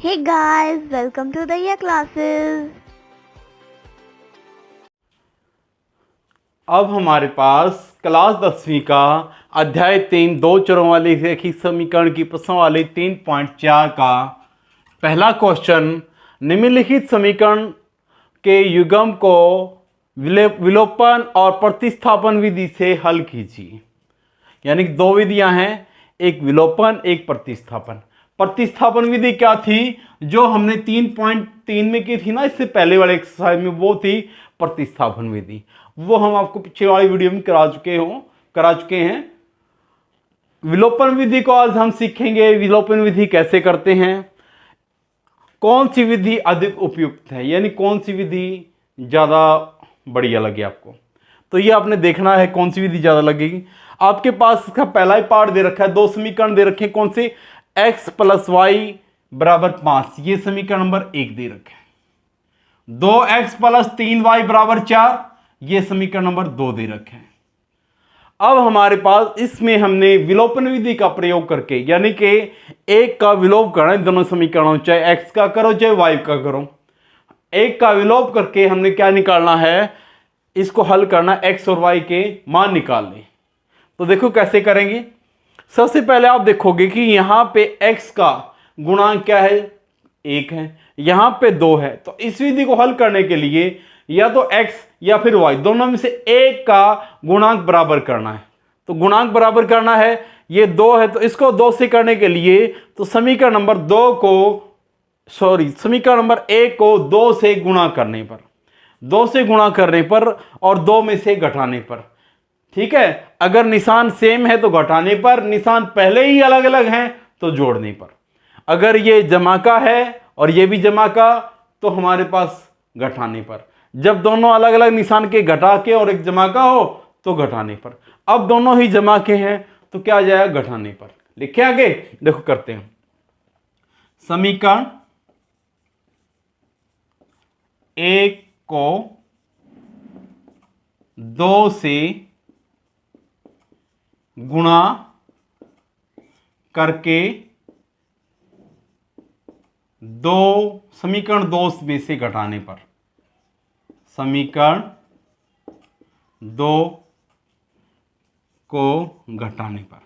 Hey guys, welcome to the year classes. अब हमारे पास class 10वीं का अध्याय 3 दो चरों वाले रैखिक समीकरण की प्रश्नावली 3.4 का पहला क्वेश्चन, निम्नलिखित समीकरण के युग्म को विलोपन और प्रतिस्थापन विधि से हल कीजिए। यानी कि दो विधियां हैं, एक विलोपन एक प्रतिस्थापन। प्रतिस्थापन विधि क्या थी जो हमने 3.3 में की थी ना, इससे पहले वाले एक्सरसाइज में, वो थी प्रतिस्थापन विधि। वो हम आपको पिछले वाली वीडियो में करा चुके हैं। विलोपन विधि को आज हम सीखेंगे। विलोपन विधि कैसे करते हैं, कौन सी विधि अधिक उपयुक्त है, यानी कौन सी विधि ज़्यादा बढ़िया लगे आपको। तो ये आपने देखना है कौन सी विधि ज़्यादा लगेगी। आपके पास इसका पहला ही पार्ट दे रखा है, दो समीकरण दे रखे हैं। कौन से? x + y = 5, ये समीकरण नंबर 1 दे रखे हैं। 2x + 3y = 4, ये समीकरण नंबर 2 दे रखे हैं। अब हमारे पास इसमें हमने विलोपन विधि का प्रयोग करके, यानी कि एक का विलोप करना है दोनों समीकरणों, चाहे x का करो चाहे y का करो, एक का विलोप करके हमने क्या निकालना है, इसको हल करना, x और y के मान निकालने। तो देखो कैसे करेंगे। सबसे पहले आप देखोगे कि यहां पे x का गुणांक क्या है, 1 है, यहां पे 2 है। तो इस विधि को हल करने के लिए या तो x या फिर y, दोनों में से एक का गुणांक बराबर करना है। तो गुणांक बराबर करना है, ये 2 है, तो इसको 2 से करने के लिए तो समीकरण नंबर 1 को 2 से गुणा करने पर, 2 से गुणा करने पर और 2 में से घटाने पर, ठीक है। अगर निशान सेम है तो घटाने पर, निशान पहले ही अलग अलग हैं तो जोड़ने पर। अगर ये जमा का है और ये भी जमा का तो हमारे पास घटाने पर। जब दोनों अलग अलग निशान के घटा के और एक जमा का हो तो घटाने पर। अब दोनों ही जमा के हैं तो क्या आ जाएगा, घटाने पर। लिखे आगे, देखो करते हैं। समीकरण 1 को 2 से गुणा करके समीकरण 2 में से घटाने पर, समीकरण 2 को घटाने पर।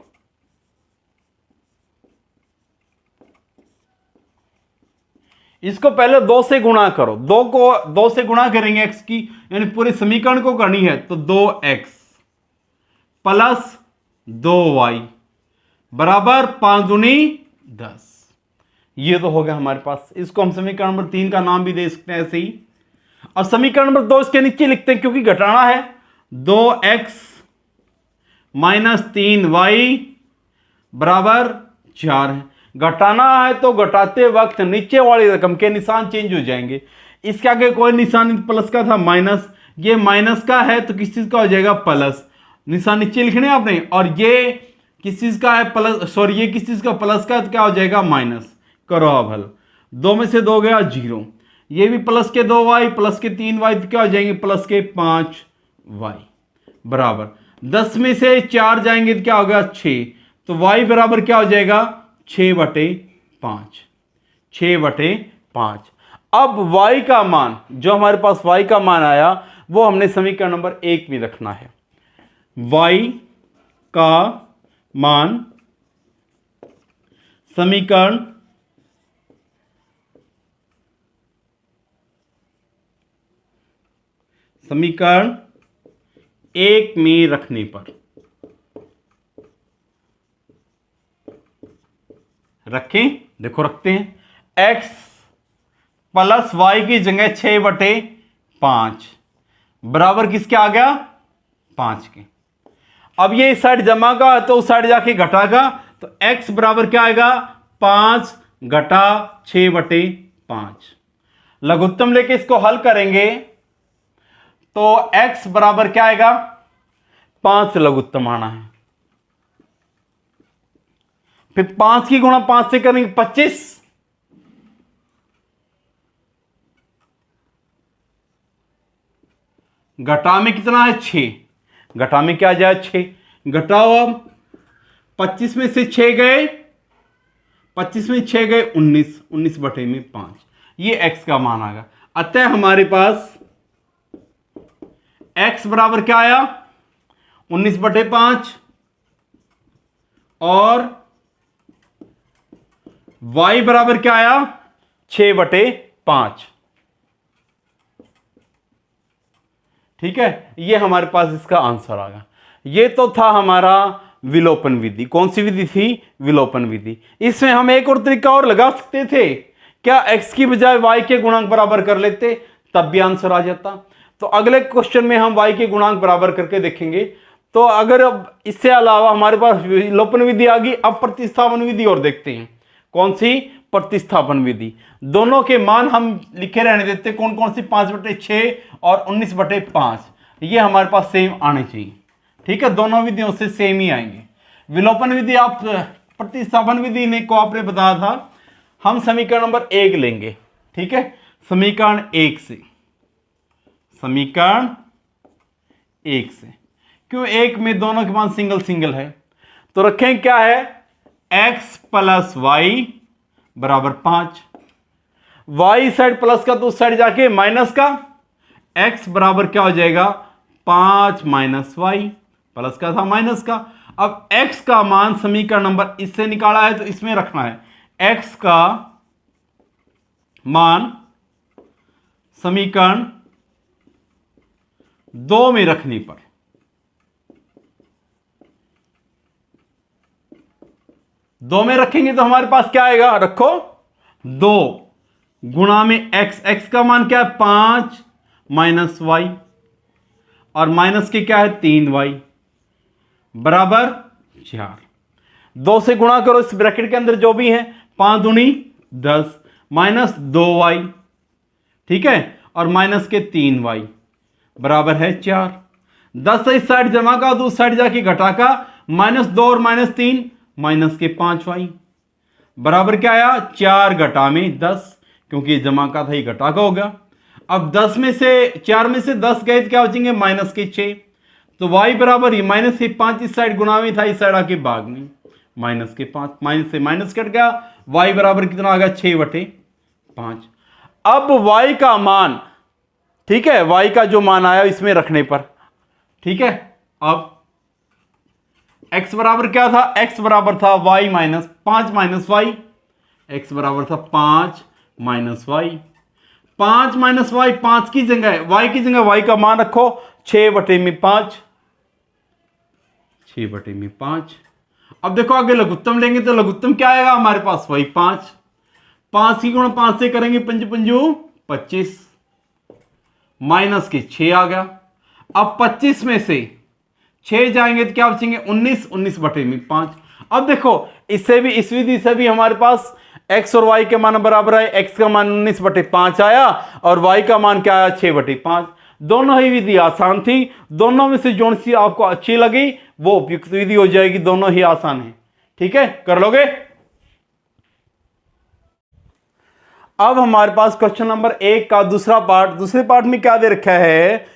इसको पहले 2 से गुणा करो, 2 को 2 से गुणा करेंगे x की, यानी पूरे समीकरण को करनी है। तो 2x + 2y = 5 दूनी 10। ये तो हो गया हमारे पास। इसको हम समीकरण नंबर 3 का नाम भी दे सकते हैं ऐसे ही। अब समीकरण नंबर 2 इसके नीचे लिखते हैं क्योंकि घटाना है। 2x - 3y = 4 है। घटाना है तो घटाते वक्त नीचे वाली रकम के निशान चेंज हो जाएंगे। इसके आगे कोई निशान प्लस का था, माइनस, ये माइनस का है तो किस चीज का हो जाएगा, प्लस। निशान नीचे लिखने आपने, और ये किस चीज का है, प्लस, सॉरी ये किस चीज का, प्लस का, तो क्या हो जाएगा, माइनस। करो अब हल। 2 में से 2 गया 0, ये भी प्लस के 2y प्लस के 3y, तो क्या हो जाएंगे, प्लस के 5y बराबर। 10 में से 4 जाएंगे तो क्या होगा, 6, तो y बराबर क्या हो जाएगा, 6/5, 6/5। अब y का मान, जो हमारे पास y का मान आया वो हमने समीकरण नंबर 1 में रखना है। y का मान समीकरण समीकरण 1 में रखने पर, रखें, देखो रखते हैं। x + y की जगह 6/5 बराबर किसके आ गया, 5 के। अब ये इस साइड जमा का है तो उस साइड जाके घटा का, तो x बराबर क्या आएगा, 5 - 6/5। लघुत्तम लेके इसको हल करेंगे तो x बराबर क्या आएगा, 5 लघुत्तम आना है। फिर 5 की गुणा 5 से करेंगे 25, घटा में कितना है, 6, घटा में क्या जाए, 6, घटाओ। अब 25 में से 6 गए, 25 में 6 गए 19, 19/5, ये x का मान आ गया। अतः हमारे पास x बराबर क्या आया, 19/5, और y बराबर क्या आया, 6/5। ठीक है, ये हमारे पास इसका आंसर आ गया। ये तो था हमारा विलोपन विधि। कौन सी विधि थी, विलोपन विधि। इसमें हम एक और तरीका और लगा सकते थे, क्या x की बजाय y के गुणांक बराबर कर लेते, तब भी आंसर आ जाता। तो अगले क्वेश्चन में हम y के गुणांक बराबर करके देखेंगे। तो अगर अब इससे अलावा हमारे पास विलोपन विधि आ गई, अब प्रतिस्थापन विधि और देखते हैं। कौन सी, प्रतिस्थापन विधि। दोनों के मान हम लिखे रहने देते, कौन कौन सी, 5/6 और 19/5, ये हमारे पास सेम आने चाहिए। ठीक है, दोनों विधियों से सेम ही आएंगे। विलोपन विधि आप प्रतिस्थापन विधि ने को आपने बताया था, हम समीकरण नंबर 1 लेंगे। ठीक है, समीकरण 1 से, समीकरण 1 से, क्यों 1 में दोनों के मान सिंगल सिंगल है, तो रखें क्या है, x + y बराबर 5, y साइड प्लस का तो उस साइड जाके माइनस का, x बराबर क्या हो जाएगा, 5 - y, प्लस का था माइनस का। अब x का मान समीकरण नंबर इससे निकाला है तो इसमें रखना है, x का मान समीकरण 2 में रखने पर, दो में रखेंगे तो हमारे पास क्या आएगा, रखो 2 गुणा में x का मान क्या है, 5 - y, और माइनस के क्या है, 3y बराबर 4। 2 से गुणा करो इस ब्रैकेट के अंदर जो भी है, 5 दूनी 10 माइनस 2y, ठीक है, और माइनस के 3y बराबर है 4। 10 से इस साइड जमा का तो उस साइड जाके घटा का, -2 और -3 माइनस के 5y बराबर क्या आया, 4 घटा में 10, क्योंकि जमा का था ये घटा का होगा। अब 10 में से 4 में से 10 गए तो क्या बचेंगे, माइनस के 6, तो y बराबर ही माइनस के 5 इस साइड गुणा में था, इस साइड आके भाग में, माइनस के 5, माइनस से माइनस कट गया, y बराबर कितना आ गया, 6/5। अब y का मान, ठीक है, y का जो मान आया इसमें रखने पर, ठीक है, अब x बराबर क्या था, x बराबर था y - 5 - y, x बराबर था 5 - y, 5 - y, 5 की जगह y की जगह y का मान रखो 6/5, 6/5। अब देखो आगे लघुत्तम लेंगे तो लघुत्तम क्या आएगा हमारे पास, वही 5, 5 की गुणा 5 से करेंगे, 5 × 5 = 25, माइनस के 6 आ गया। अब 25 में से 6 जाएंगे तो क्या बचेंगे, 19, 19/5। अब देखो इससे भी, इस विधि से भी हमारे पास x और y के मान बराबर है, x का मान 19/5 आया और y का मान क्या आया, 6/5। दोनों ही विधि आसान थी, दोनों में से जो सी आपको अच्छी लगी वो उपयुक्त विधि हो जाएगी, दोनों ही आसान है। ठीक है, कर लोगे। अब हमारे पास क्वेश्चन नंबर 1 का दूसरा पार्ट, दूसरे पार्ट में क्या दे रखा है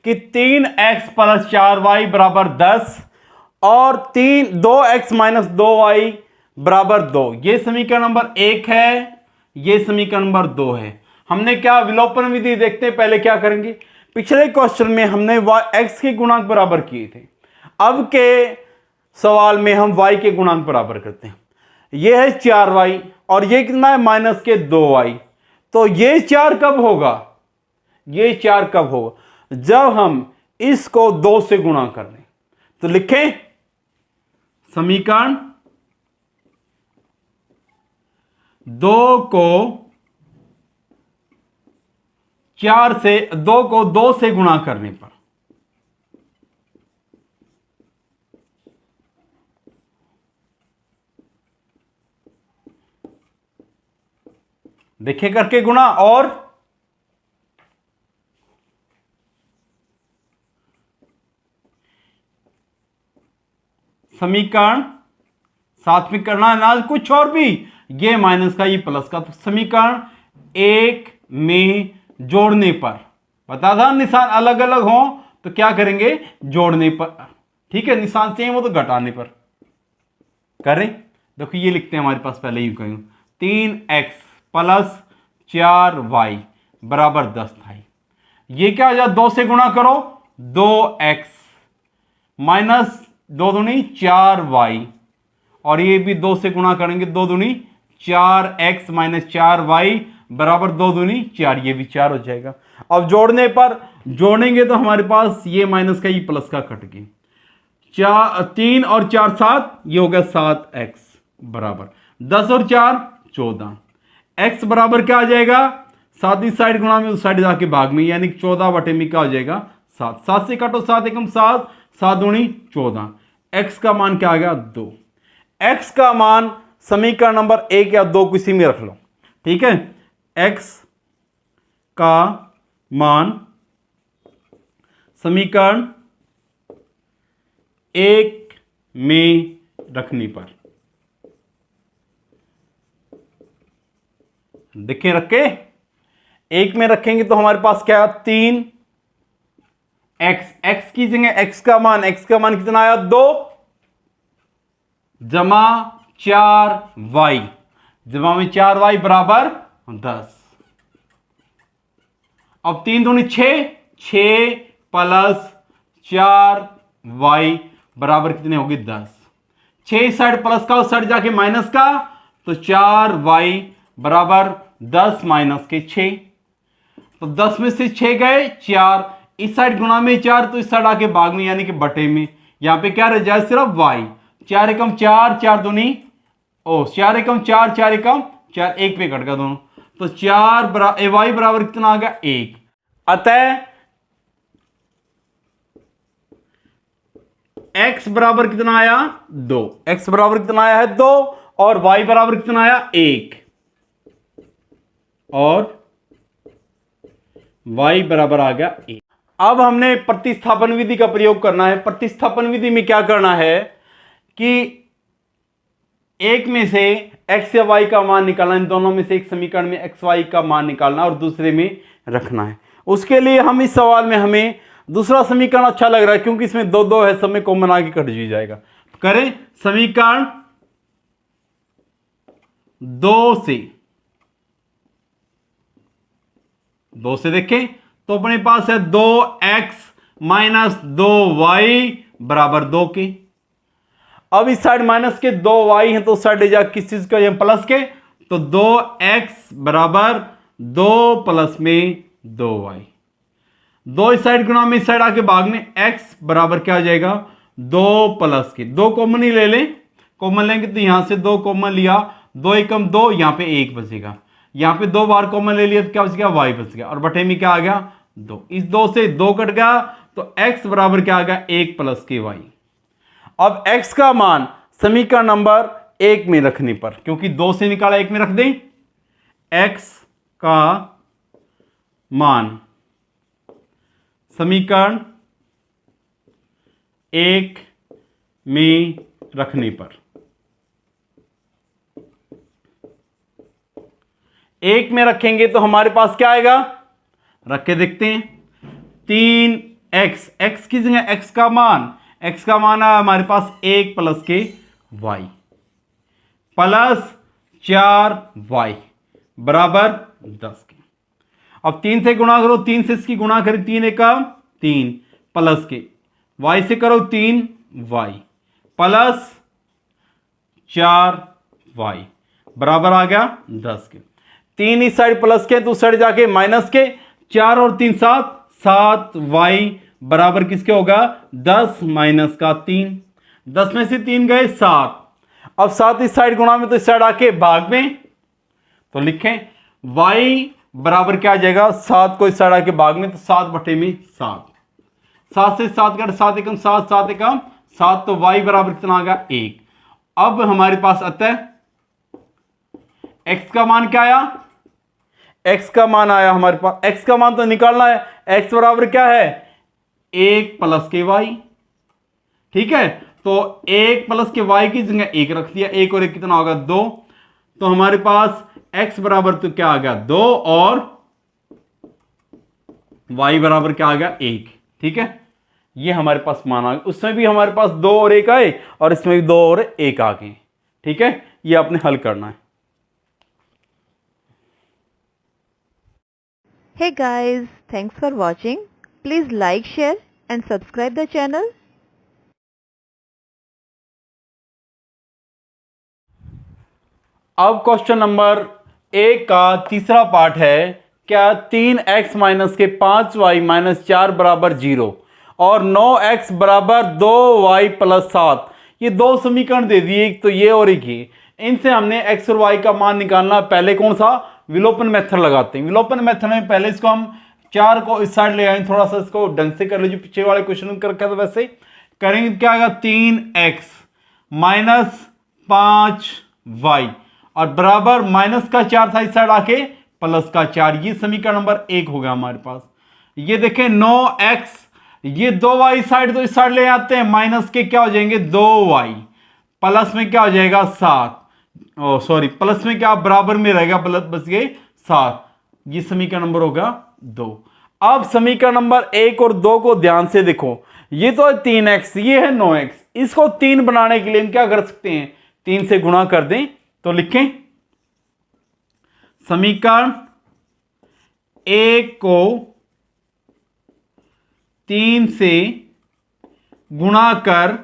कि 3x + 4y बराबर 10 और 2x - 2y बराबर 2, ये समीकरण नंबर 1 है, ये समीकरण नंबर 2 है। हमने क्या विलोपन विधि देखते हैं, पहले क्या करेंगे, पिछले क्वेश्चन में हमने x के गुणांक बराबर किए थे, अब के सवाल में हम y के गुणांक बराबर करते हैं। ये है 4y और ये कितना है, माइनस के 2y, तो ये 4 कब होगा, ये 4 कब होगा, जब हम इसको 2 से गुणा कर लें। तो लिखें समीकरण 2 को 2 से गुणा करने पर, देखिए करके गुणा, और समीकरण साथ में करना है ना कुछ और भी, ये माइनस का, ये प्लस का, तो समीकरण 1 में जोड़ने पर, बता था निशान अलग अलग हो तो क्या करेंगे, जोड़ने पर, ठीक है, निशान सेम हो तो घटाने पर करें। देखो ये लिखते हैं हमारे पास, पहले यूं करूँ 3x प्लस 4y बराबर 10 था। ये क्या हो जाए, 2 से गुणा करो 2x माइनस 2 दूनी 4y, और ये भी 2 से गुणा करेंगे 2 दूनी 4x माइनस 4y बराबर 2 दूनी 4, ये भी 4 हो जाएगा। अब जोड़ने पर जोड़ेंगे तो हमारे पास ये माइनस का ये प्लस का कट गया, 3 और 4 7, ये हो गया 7x बराबर 10 और 4 14। x बराबर क्या आ जाएगा, 7 इस साइड गुणा में उस साइड जाके भाग में, यानी 14 बटे में क्या हो जाएगा 7। 7 से काटो 7 एकम 7, 7 दूनी 14। x का मान क्या आ गया 2। x का मान समीकरण नंबर 1 या 2 किसी में रख लो, ठीक है। x का मान समीकरण 1 में रखने पर, देखें रख के 1 में रखेंगे तो हमारे पास क्या 3x, x की जगह x का मान कितना आया 2 जमा 4y, जमा में 4y बराबर 10। अब 3 दूनी 6 प्लस 4y बराबर कितने होगी 10। 6 इस साइड प्लस का उस साइड जाके माइनस का, तो 4y बराबर 10 माइनस के 6, तो 10 में से 6 गए 4, इस साइड गुणा में 4 तो इस साइड आके भाग में यानी कि बटे में, यहां पे क्या रह जाए सिर्फ y, 4 एकम 4, 4 दूनी 4 एकम 4, 4 एकम 4, 1 पे कट गया दोनों, तो 4 y बराबर कितना आ गया 1। अतः x बराबर कितना आया 2, x बराबर कितना आया है 2, और y बराबर कितना आया 1, और y बराबर आ गया 1। अब हमने प्रतिस्थापन विधि का प्रयोग करना है। प्रतिस्थापन विधि में क्या करना है कि एक में से x या y का मान निकालना, इन दोनों में से एक समीकरण में x y का मान निकालना और दूसरे में रखना है। उसके लिए हम इस सवाल में हमें दूसरा समीकरण अच्छा लग रहा है, क्योंकि इसमें 2 2 है, सब में कॉमन आगे कट जी जाएगा। करें समीकरण 2 से देखें तो अपने पास है 2x माइनस 2y बराबर 2 के। अब इस साइड माइनस के 2y है तो उस साइड ले जा किस चीज का प्लस के, तो 2x बराबर 2 प्लस में 2y, 2 इस साइड गुणा में इस साइड आके भाग में, x बराबर क्या हो जाएगा 2 प्लस के 2 कॉमन ही ले लें, कॉमन लेंगे तो यहां से 2 कॉमन लिया, 2 एकम 2, यहां पे 1 बचेगा, यहां पे 2 बार कॉमन ले लिया तो क्या बच गया y बच गया, और बटे में क्या आ गया 2, इस 2 से 2 कट गया तो x बराबर क्या आ गया 1 प्लस के y। अब x का मान समीकरण नंबर 1 में रखने पर, क्योंकि 2 से निकाला 1 में रख दें, x का मान समीकरण 1 में रखने पर, 1 में रखेंगे तो हमारे पास क्या आएगा, रख के देखते हैं 3x, x की जगह x का मान है हमारे पास 1 प्लस के y प्लस 4y बराबर 10 के। अब 3 से गुणा करो, 3 से इसकी गुणा करें, 3 एकम 3 प्लस के y से करो 3y प्लस 4y बराबर आ गया 10 के। 3 इस साइड प्लस के तो उस साइड जाके माइनस के, 4 और 3 7, 7y बराबर किसके होगा 10 माइनस का 3, 10 में से 3 गए 7, अब 7 इस साइड गुणा में तो इस साइड आके भाग में, तो लिखें y बराबर क्या आ जाएगा 7 को इस साइड आके भाग में, तो 7 बटे में 7, 7 से 7 कट 7 एकम 7, 7 एकम 7, तो y बराबर कितना आ गया 1। अब हमारे पास अतः x का मान क्या आया, x का मान आया हमारे पास, x का मान तो निकालना है, x बराबर क्या है 1 प्लस के y, ठीक है। तो 1 प्लस के y की जगह 1 रख दिया, 1 और 1 कितना होगा 2, तो हमारे पास x बराबर तो क्या आ गया 2 और y बराबर क्या आ गया 1, ठीक है। ये हमारे पास मान आ गया, उसमें भी हमारे पास 2 और 1 आए और इसमें भी 2 और 1 आ गए, ठीक है, ये आपने हल करना है। Hey guys, thanks for watching. Please like, share and subscribe the channel. अब क्वेश्चन नंबर 1 का तीसरा पार्ट है, क्या 3x माइनस के 5y माइनस 4 बराबर 0 और 9x बराबर 2y प्लस 7, ये दो समीकरण दे दिए, एक तो ये और एक ये। इनसे हमने x और y का मान निकालना। पहले कौन सा, विलोपन मेथड लगाते हैं। विलोपन मेथड में पहले इसको हम 4 को इस साइड ले आए, थोड़ा सा इसको ढंग से कर लीजिए, जो पीछे वाले क्वेश्चन में कर रखा था वैसे करेंगे। क्या आएगा, 3x माइनस 5y और बराबर माइनस का 4 था, इस साइड आके प्लस का 4। ये समीकरण नंबर 1 हो गया हमारे पास। ये देखें 9x, ये 2y साइड तो इस साइड ले आते हैं, माइनस के क्या हो जाएंगे 2y, प्लस में क्या हो जाएगा 7, सॉरी प्लस में क्या बराबर में रहेगा, प्लस बच गए 7। ये समीकरण नंबर होगा 2। अब समीकरण नंबर 1 और 2 को ध्यान से देखो, ये तो है 3x, ये है 9x। इसको 3 बनाने के लिए हम क्या कर सकते हैं, 3 से गुणा कर दें। तो लिखें समीकरण 1 को 3 से गुणा कर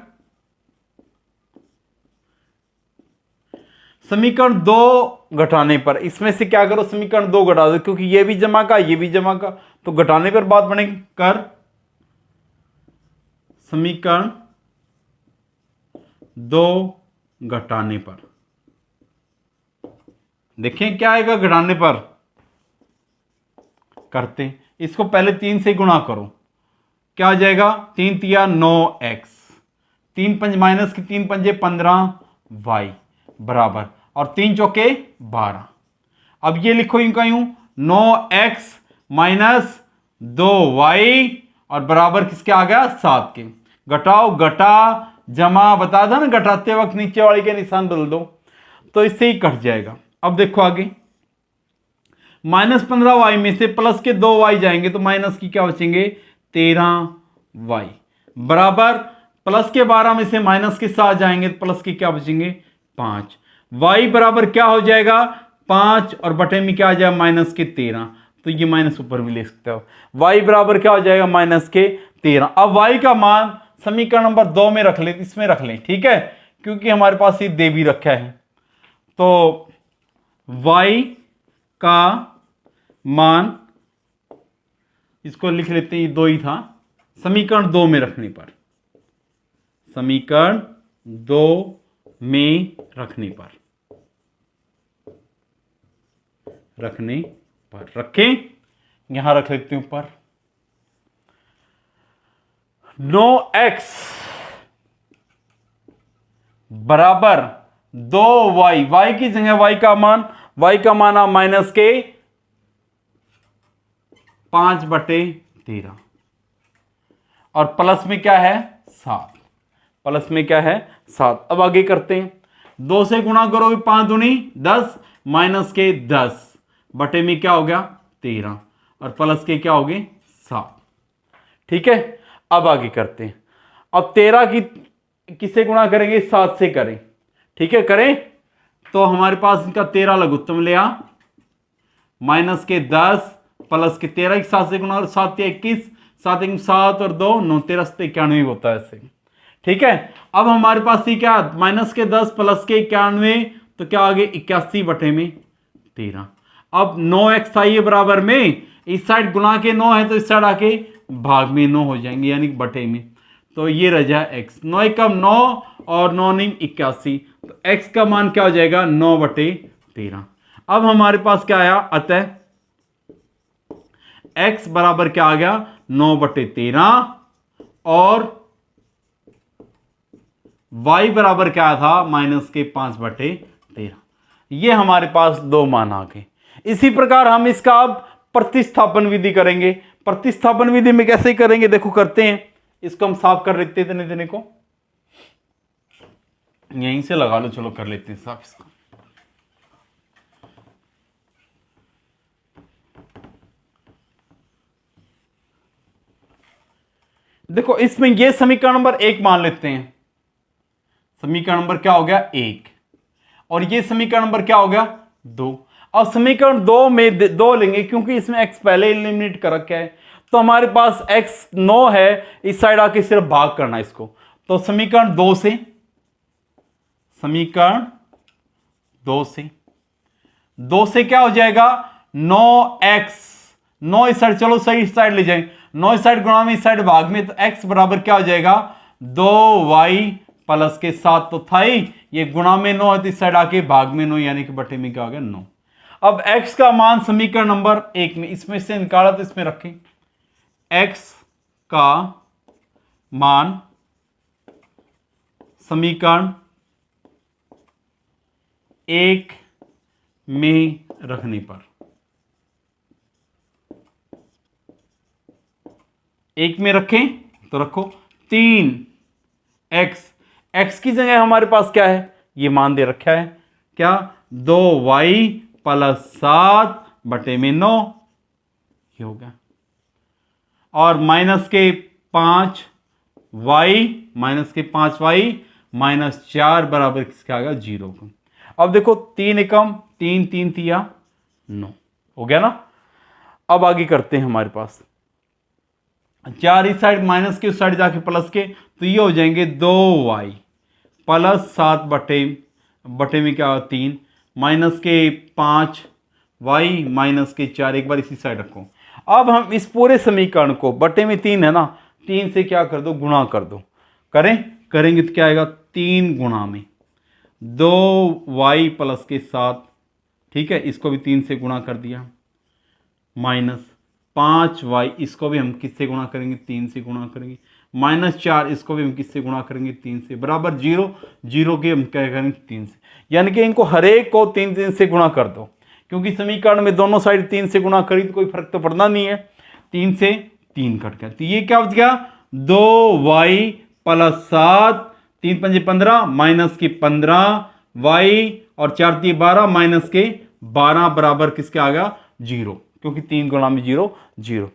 समीकरण 2 घटाने पर, इसमें से क्या करो, समीकरण 2 घटा दो, क्योंकि ये भी जमा का ये भी जमा का, तो घटाने पर बात बनेगी। कर समीकरण 2 घटाने पर, देखें क्या आएगा घटाने पर। करते हैं इसको, पहले 3 से गुणा करो, क्या आ जाएगा 3 तिया 9x, 3 पंज माइनस की 3 पंजे 15y बराबर, और 3 चौके 12। अब ये लिखो यूं का यूं, 9x माइनस 2y और बराबर किसके आ गया 7 के। घटाओ, घटा जमा बता था ना, घटाते वक्त नीचे वाले के निशान बदल दो, तो इससे ही कट जाएगा। अब देखो आगे, माइनस 15y में से प्लस के 2y जाएंगे तो माइनस की क्या बचेंगे 13y बराबर, प्लस के 12 में से माइनस के 7 जाएंगे तो प्लस के क्या बचेंगे 5। y बराबर क्या हो जाएगा 5 और बटे में क्या आ जाएगा माइनस के 13, तो ये माइनस ऊपर भी ले सकते हो। y बराबर क्या हो जाएगा माइनस के 13। अब y का मान समीकरण नंबर 2 में रख ले, इसमें रख लें, ठीक है, क्योंकि हमारे पास ये दे भी रखा है। तो y का मान, इसको लिख लेते हैं, ये 2 ही था, समीकरण 2 में रखने पर, समीकरण 2 में रखने पर रखें, यहां रख लेते हैं ऊपर 9x बराबर 2y, y की जगह y का मान आ माइनस के 5/13 और प्लस में क्या है 7, प्लस में क्या है 7। अब आगे करते हैं, 2 से गुणा करोगे 5 दूनी 10 माइनस के 10 बटे में क्या हो गया 13 और प्लस के क्या हो गए 7, ठीक है। अब आगे करते हैं, अब 13 की किससे गुणा करेंगे 7 से करें, ठीक है, करें तो हमारे पास इनका 13 लघुत्तम लिया, माइनस के 10 प्लस के 13 के 7 से गुणा, 7 या 21, 7 1 7 और 2 9, 13 से 91 होता है ऐसे, ठीक है। अब हमारे पास ये क्या माइनस के 10 प्लस के 91, तो क्या आ गए 81 बटे में 13। अब 9x आई है बराबर में, इस साइड गुणा के 9 है तो इस साइड आके भाग में 9 हो जाएंगे, यानी बटे में, तो ये रह जाए x। 9 एकम 9 और 9 9 81, तो x का मान क्या हो जाएगा 9/13। अब हमारे पास क्या आया, अतः x बराबर क्या आ गया 9/13 और y बराबर क्या था माइनस के 5/13। ये हमारे पास 2 मान आ गए। इसी प्रकार हम इसका अब प्रतिस्थापन विधि करेंगे। प्रतिस्थापन विधि में कैसे करेंगे देखो, करते हैं, इसको हम साफ कर लेते हैं, इतने को यहीं से लगा लो, चलो कर लेते हैं साफ इसको। देखो इसमें ये समीकरण नंबर 1 मान लेते हैं, समीकरण नंबर क्या हो गया 1। और ये समीकरण नंबर क्या हो गया 2। अब समीकरण 2 में 2 लेंगे क्योंकि इसमें x पहले एलिमिनेट कर रखा है, तो हमारे पास x 9 है, इस साइड आके सिर्फ भाग करना है इसको। तो समीकरण 2 से क्या हो जाएगा 9x, 9 इस साइड, चलो सही साइड ले जाएंगे, 9 इस साइड गुणा में इस साइड भाग में, तो x बराबर क्या हो जाएगा 2y प्लस के 7 तो था ही, ये गुणा में 9 है तो इस साइड आके भाग में 9 यानी कि बटे में क्या हो गया 9। अब x का मान समीकरण नंबर 1 में इसमें से निकाला तो इसमें रखें, x का मान समीकरण 1 में रखने पर, 1 में रखें तो रखो 3x, x की जगह हमारे पास क्या है ये मान दे रखा है, क्या 2y प्लस 7 बटे में 9, ये हो गया, और माइनस के 5y माइनस 4 बराबर किसका आ गया 0 का। अब देखो 3 एकम 3 3 तिया 9 हो गया ना। अब आगे करते हैं, हमारे पास 4 इस साइड माइनस के उस साइड जाके प्लस के, तो ये हो जाएंगे 2y प्लस 7 बटे में क्या 3 माइनस के 5y माइनस के 4, एक बार इसी साइड रखो। अब हम इस पूरे समीकरण को बटे में 3 है ना, 3 से क्या कर दो गुणा कर दो, करेंगे तो क्या आएगा 3 गुणा में 2y प्लस के 7, ठीक है, इसको भी 3 से गुणा कर दिया, माइनस 5y, इसको भी हम किससे गुणा करेंगे 3 से गुणा करेंगे, माइनस 4, इसको भी हम किससे गुणा करेंगे 3 से, बराबर 0 के हम क्या करेंगे 3 से, यानी कि इनको हर एक को 3 से गुणा कर दो, क्योंकि समीकरण में दोनों साइड 3 से गुणा करी तो कोई फर्क तो पड़ना नहीं है, 3 से 3 कट गया, तो ये क्या बच गया 2y प्लस 7, 3 पंजे 15 माइनस के 15y और 4 दिए 12 माइनस के 12 बराबर किसके आ गया 0, क्योंकि 3 गुणा में 0 0।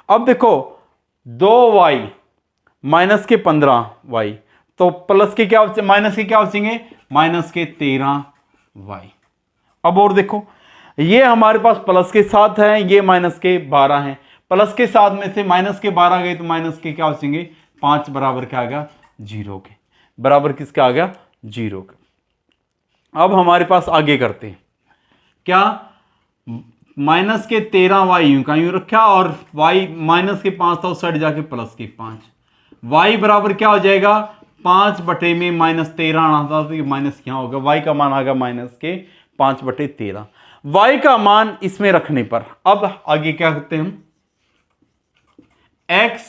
अब देखो 2y माइनस के 15y, तो प्लस के क्या माइनस के क्या बचेंगे माइनस के 13y। अब और देखो ये हमारे पास प्लस के 7 है, ये माइनस के 12 है, प्लस के 7 में से माइनस के 12 गए तो माइनस के क्या बचेंगे 5 बराबर क्या आ गया 0 के, बराबर किसका आ गया 0 के। अब हमारे पास आगे करते हैं, क्या माइनस के 13y यूं का यूं रखा और y माइनस के 5 था उस साइड जाके प्लस के 5, y बराबर क्या हो जाएगा 5 बटे में माइनस 13 आना था तो ये माइनस यहाँ होगा, y का मान आ गया माइनस के 5 बटे 13, y का मान इसमें रखने पर। अब आगे क्या करते हैं हम, x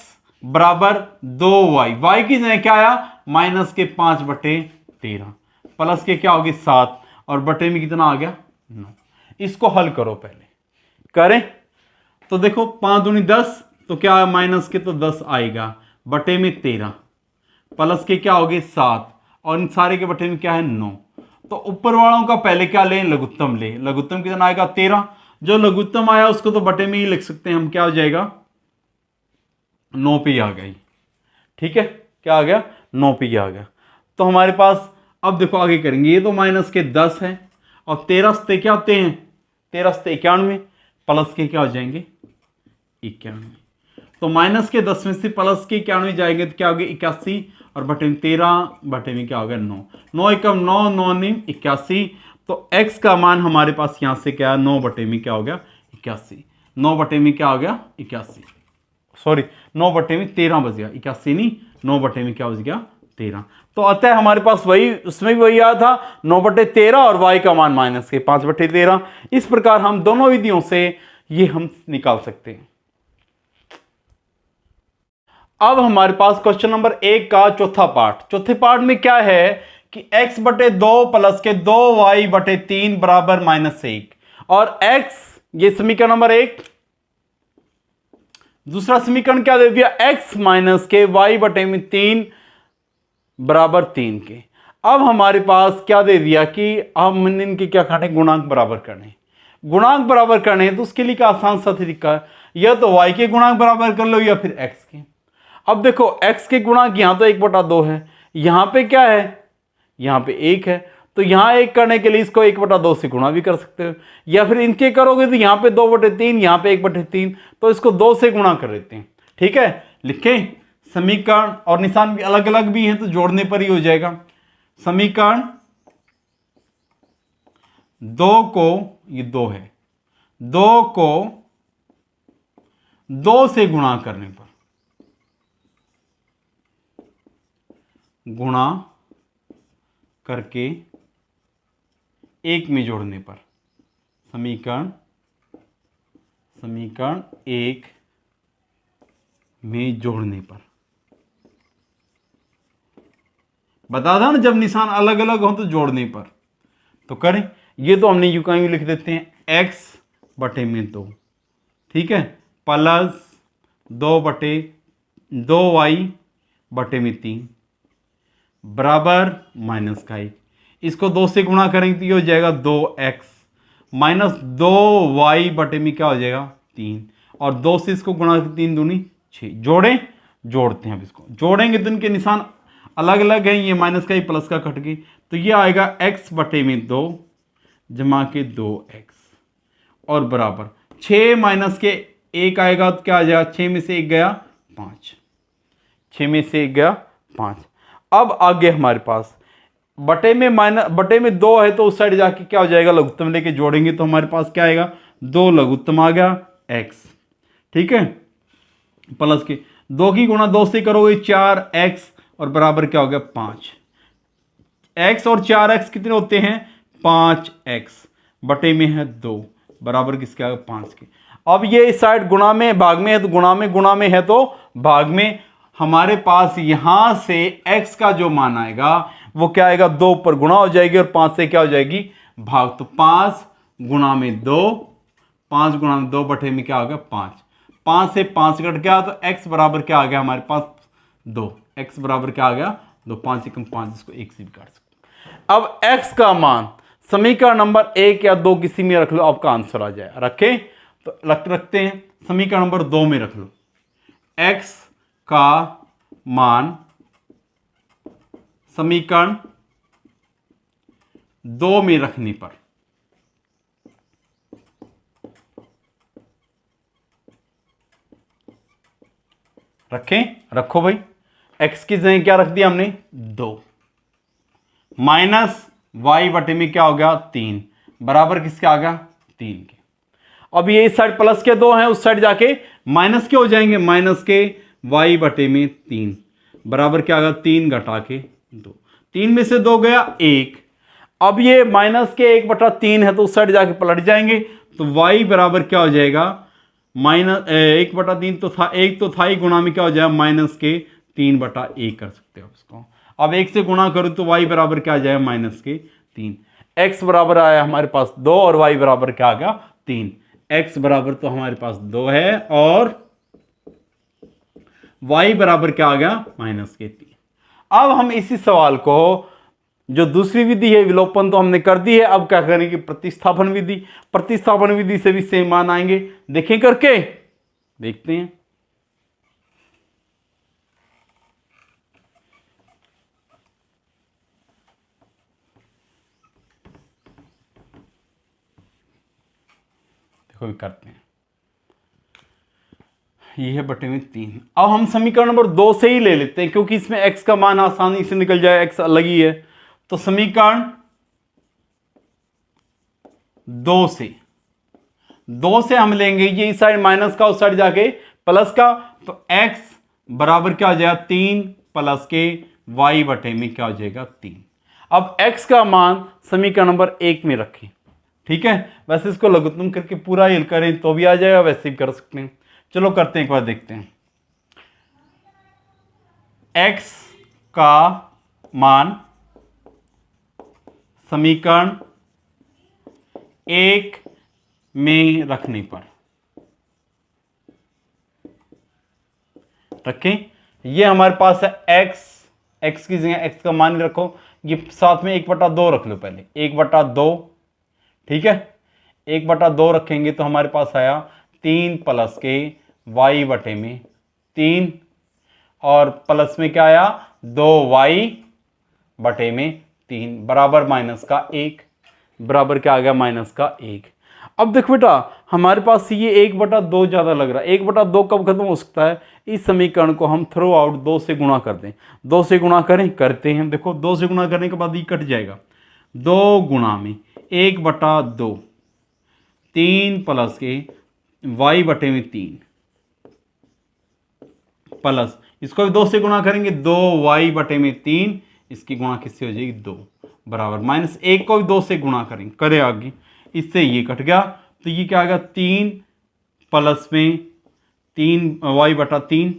बराबर 2y, y की जगह क्या आया माइनस के 5 बटे 13 प्लस के क्या हो गए 7 और बटे में कितना आ गया 9। इसको हल करो, पहले करें तो देखो 5 दूनी 10, तो क्या माइनस के तो 10 आएगा, बटे में 13 प्लस के क्या हो गए 7 और इन सारे के बटे में क्या है 9। तो ऊपर वालों का पहले क्या लें लघुत्तम ले, लघुत्तम कितना आएगा 13, जो लघुत्तम आया उसको तो बटे में ही लिख सकते हैं हम, क्या हो जाएगा 9 पे आ गई, ठीक है, क्या आ गया 9 पे आ गया। तो हमारे पास अब देखो आगे करेंगे, ये तो माइनस के 10 है और 13 से क्या होते हैं 13 से 91 प्लस के क्या हो जाएंगे 91, तो माइनस के 10 में से प्लस के 91 जाएंगे तो क्या हो गया 81 और बटे में 13 बटे में क्या हो गया 9, 9 एकम 9 9 9 81, तो x का मान हमारे पास यहाँ से क्या 9 बटे में क्या हो गया 81, 9 बटे में क्या हो गया 81, सॉरी 9 बटे में 13 बच गया, 81 नहीं 9 बटे में क्या बच गया 13। तो अतः हमारे पास वही, उसमें भी वही आया था 9 बटे 13 और y का मान माइनस के 5 बटे 13। इस प्रकार हम दोनों विधियों से ये हम निकाल सकते हैं। अब हमारे पास क्वेश्चन नंबर 1 का चौथा पार्ट, चौथे पार्ट में क्या है कि x बटे 2 प्लस के 2y बटे 3 बराबर -1 और x, ये समीकरण नंबर 1। दूसरा समीकरण क्या दे दिया x माइनस के y बटे में 3 बराबर 3 के। अब हमारे पास क्या दे दिया कि हम इनके क्या करने गुणांक बराबर करने, गुणांक बराबर करने तो उसके लिए क्या आसान सा तरीका है, या तो y के गुणांक बराबर कर लो या फिर x के। अब देखो x के गुणांक यहां तो 1/2 है, यहां पे क्या है यहाँ पे 1 है, तो यहाँ 1 करने के लिए इसको 1/2 से गुणा भी कर सकते हो, या फिर इनके करोगे तो यहाँ पे 2/3, यहाँ पे 1/3, तो इसको 2 से गुणा कर देते हैं। ठीक है, लिखें समीकरण, और निशान भी अलग अलग भी हैं तो जोड़ने पर ही हो जाएगा। समीकरण 2 को, ये 2 है, 2 को 2 से गुणा करने पर, गुणा करके 1 में जोड़ने पर, समीकरण 1 में जोड़ने पर, बता था ना जब निशान अलग अलग हो तो जोड़ने पर। तो करें, ये तो हमने यूं का यूं लिख देते हैं x/2, ठीक है, प्लस 2/2y/3 बराबर माइनस का 1। इसको 2 से गुणा करेंगे तो ये हो जाएगा 2x माइनस 2y में क्या हो जाएगा 3, और 2 से इसको गुणा 3 दूनी 6। जोड़ते हैं। अब इसको जोड़ेंगे तो इनके निशान अलग अलग हैं, ये माइनस का ही प्लस का कट गई, तो ये आएगा x/2 जमा के 2x और बराबर 6 माइनस के 1 आएगा तो क्या आ जाएगा, 6 में से 1 गया 5, 6 में से 1 गया 5। अब आगे हमारे पास बटे में 2 है तो उस साइड जाके क्या हो जाएगा, लघुत्तम लेके जोड़ेंगे तो हमारे पास क्या आएगा, 2 लघुत्तम आ गया x, ठीक है, प्लस के 2 की गुणा 2 से करोगे 4x और बराबर क्या हो गया 5। x और 4x कितने होते हैं, 5x बटे में है 2 बराबर किसके आ गया 5 के। अब ये इस साइड गुणा में भाग में है तो गुणा में है तो भाग में, हमारे पास यहां से x का जो मान आएगा वो क्या आएगा, 2 पर गुणा हो जाएगी और 5 से क्या हो जाएगी भाग, तो 5 गुणा में 2, 5 गुणा में 2 बटे में क्या हो गया 5, 5 से 5 कट गया तो x बराबर क्या आ गया हमारे पास 2, x बराबर क्या आ गया 2, 5 से कम 5, इसको 1 से भी काट सकते। अब x का मान समीकरण नंबर 1 या 2 किसी में रख लो, आपका आंसर आ जाए। रखें तो रखते हैं समीकरण नंबर 2 में रख लो, x का मान समीकरण 2 में रखने पर रखो भाई, x की जगह क्या रख दिया हमने 2 माइनस y बटे में क्या हो गया 3 बराबर किसके आ गया 3 के। अब ये इस साइड प्लस के 2 हैं, उस साइड जाके माइनस के हो जाएंगे, माइनस के y बटे में 3 बराबर क्या आ गया 3 घटा के 2, 3 में से 2 गया 1। अब ये माइनस के 1/3 है तो उस साइड जाके पलट जाएंगे तो y बराबर क्या हो जाएगा माइनस 1/3 तो था, 1 तो था ही, गुणा में क्या हो जाएगा माइनस के 3/1 कर सकते हो इसको। अब 1 से गुणा करो तो y बराबर क्या आ जाएगा माइनस के 3, x बराबर आया हमारे पास 2 और y बराबर क्या आ गया 3, x बराबर तो हमारे पास 2 है और y बराबर क्या आ गया माइनस के 3। अब हम इसी सवाल को, जो दूसरी विधि है विलोपन तो हमने कर दी है, अब क्या करेंगे प्रतिस्थापन विधि, प्रतिस्थापन विधि से भी सेम मान आएंगे, देखें करके, देखते हैं। देखो करते हैं, ये है बटे में 3। अब हम समीकरण नंबर 2 से ही ले लेते हैं क्योंकि इसमें x का मान आसानी से निकल जाए, x अलग ही है। तो समीकरण 2 से हम लेंगे, ये इस साइड माइनस का उस साइड जाके प्लस का, तो x बराबर क्या हो जाएगा 3 प्लस के y बटे में क्या हो जाएगा 3। अब x का मान समीकरण नंबर 1 में रखें, ठीक है, वैसे इसको लघुत्तम करके पूरा हल करें तो भी आ जाएगा, वैसे भी कर सकते हैं। चलो करते हैं, एक बार देखते हैं। x का मान समीकरण 1 में रखने पर, रखें, ये हमारे पास है x की जगह x का मान रखो, ये साथ में 1/2 रख लो, पहले 1/2, ठीक है, 1/2 रखेंगे तो हमारे पास आया 3 प्लस के y बटे में 3 और प्लस में क्या आया 2y बटे में 3 बराबर माइनस का 1, बराबर क्या आ गया माइनस का 1। अब देखो बेटा हमारे पास ये 1/2 ज़्यादा लग रहा है। 1/2 कब खत्म हो सकता है, इस समीकरण को हम थ्रो आउट 2 से गुणा कर दें। 2 से गुणा करें, करते हैं। देखो 2 से गुणा करने के बाद ये कट जाएगा। 2 गुणा में 1/2, 3 प्लस के y बटे में 3 प्लस इसको भी 2 से गुणा करेंगे, 2y बटे में 3, इसकी गुणा किससे हो जाएगी 2, बराबर माइनस 1 को भी 2 से गुणा करें आगे, इससे ये कट गया। तो ये क्या आ गया 3 प्लस में 3y/3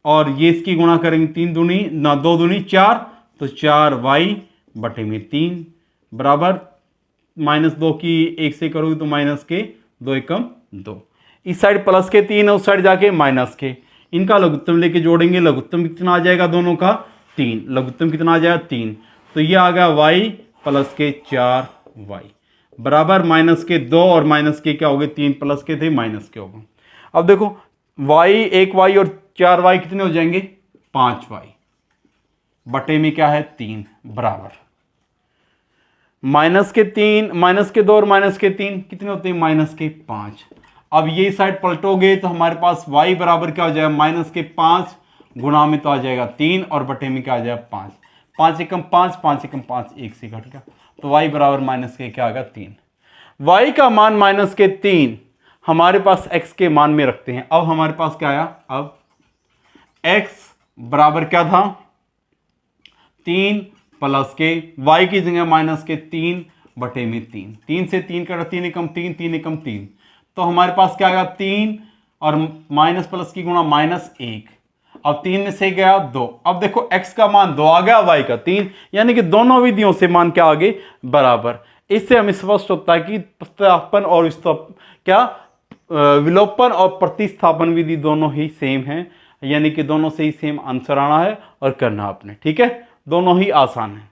और ये इसकी गुणा करेंगे 2 दूनी 4, तो 4y बटे में 3 बराबर -2 की 1 से करोगे तो माइनस के 2 एकम 2। इस साइड प्लस के 3 है, उस साइड जाके माइनस के, इनका लघुत्तम लेके जोड़ेंगे। लघुत्तम कितना आ जाएगा दोनों का 3, लघुत्तम कितना आ जाएगा 3, तो ये आ गया y प्लस के 4y बराबर माइनस के 2 और माइनस के क्या हो गए 3 प्लस के थे माइनस के हो गए। अब देखो y 1y और 4y कितने हो जाएंगे 5y बटे में क्या है 3 बराबर माइनस के 3, माइनस के 2 और माइनस के 3 कितने होते हैं माइनस के 5। अब ये साइड पलटोगे तो हमारे पास y बराबर क्या हो जाएगा माइनस के 5 गुणा में तो आ जाएगा 3 और बटे में क्या आ जाएगा 5, 5 एकम 5, 5 एकम 5, 1 से घट गया, तो y बराबर माइनस के क्या आ गया 3। y का मान माइनस के 3 हमारे पास x के मान में रखते हैं। अब हमारे पास क्या आया, अब x बराबर क्या था 3 प्लस के y की जगह माइनस के 3 बटे में 3, 3 से 3 का 3 एकम 3, 3 एकम 3, तो हमारे पास क्या आएगा 3 और माइनस प्लस की गुणा -1, अब 3 में से गया 2। अब देखो x का मान 2 आ गया, y का 3, यानी कि दोनों विधियों से मान क्या आगे बराबर। इससे हमें स्पष्ट होता है कि प्रतिस्थापन और विलोपन और प्रतिस्थापन विधि दोनों ही सेम हैं, यानी कि दोनों से ही सेम आंसर आना है और करना आपने, ठीक है, दोनों ही आसान है।